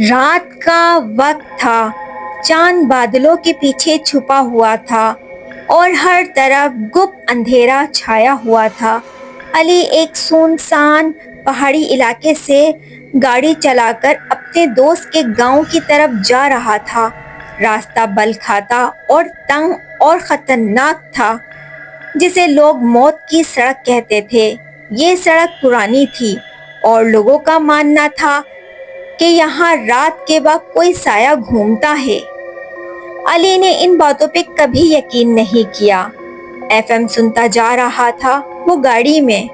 رات کا وقت تھا، چاند بادلوں کے پیچھے چھپا ہوا تھا اور ہر طرف گپ اندھیرا چھایا ہوا تھا۔ علی ایک سنسان پہاڑی علاقے سے گاڑی چلا کر اپنے دوست کے گاؤں کی طرف جا رہا تھا۔ راستہ بل کھاتا اور تنگ اور خطرناک تھا، جسے لوگ موت کی سڑک کہتے تھے۔ یہ سڑک پرانی تھی اور لوگوں کا ماننا تھا کہ یہاں رات کے وقت کوئی سایہ گھومتا ہے۔ علی نے ان باتوں پہ کبھی یقین نہیں کیا۔ FM سنتا جا رہا تھا وہ گاڑی میں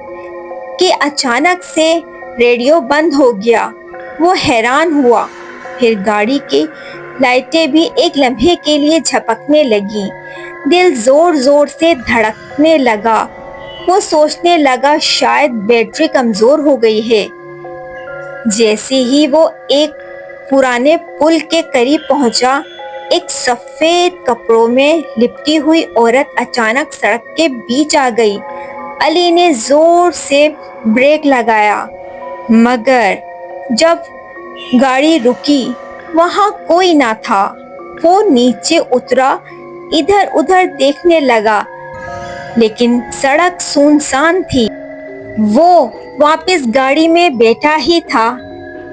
کہ اچانک سے ریڈیو بند ہو گیا۔ وہ حیران ہوا، پھر گاڑی کی لائٹیں بھی ایک لمحے کے لیے جھپکنے لگیں۔ دل زور زور سے دھڑکنے لگا۔ وہ سوچنے لگا شاید بیٹری کمزور ہو گئی ہے۔ جیسے ہی وہ ایک پرانے پل کے قریب پہنچا، ایک سفید کپڑوں میں لپٹی ہوئی عورت اچانک سڑک کے بیچ آ گئی۔ علی نے زور سے بریک لگایا، مگر جب گاڑی رکی وہاں کوئی نہ تھا۔ وہ نیچے اترا، ادھر ادھر دیکھنے لگا، لیکن سڑک سنسان تھی۔ وہ واپس گاڑی میں بیٹھا ہی تھا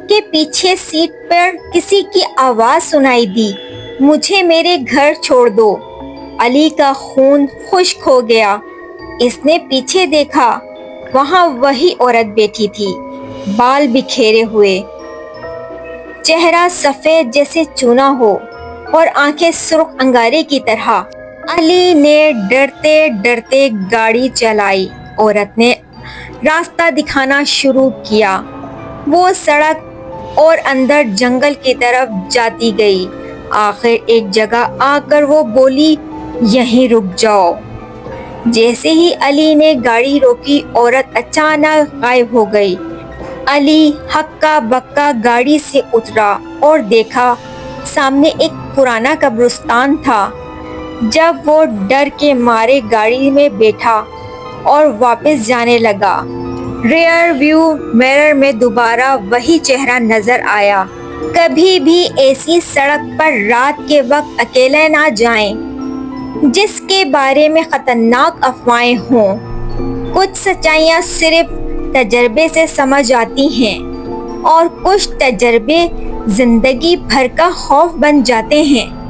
کہ پیچھے سیٹ پر کسی کی آواز سنائی دی، مجھے میرے گھر چھوڑ دو۔ علی کا خون خشک ہو گیا۔ اس نے پیچھے دیکھا، وہاں وہی عورت بیٹھی تھی، بال بکھیرے ہوئے، چہرہ سفید جیسے چونا ہو اور آنکھیں سرخ انگارے کی طرح۔ علی نے ڈرتے ڈرتے گاڑی چلائی۔ عورت نے راستہ دکھانا شروع کیا۔ وہ سڑک اور اندر جنگل کی طرف جاتی گئی۔ آخر ایک جگہ آ کر وہ بولی، یہیں رک جاؤ۔ جیسے ہی علی نے گاڑی روکی، عورت اچانک غائب ہو گئی۔ علی ہکا بکا گاڑی سے اترا اور دیکھا سامنے ایک پرانا قبرستان تھا۔ جب وہ ڈر کے مارے گاڑی میں بیٹھا اور واپس جانے لگا، ریئر ویو مرر میں دوبارہ وہی چہرہ نظر آیا۔ کبھی بھی ایسی سڑک پر رات کے وقت اکیلے نہ جائیں جس کے بارے میں خطرناک افواہیں ہوں۔ کچھ سچائیاں صرف تجربے سے سمجھ آتی ہیں اور کچھ تجربے زندگی بھر کا خوف بن جاتے ہیں۔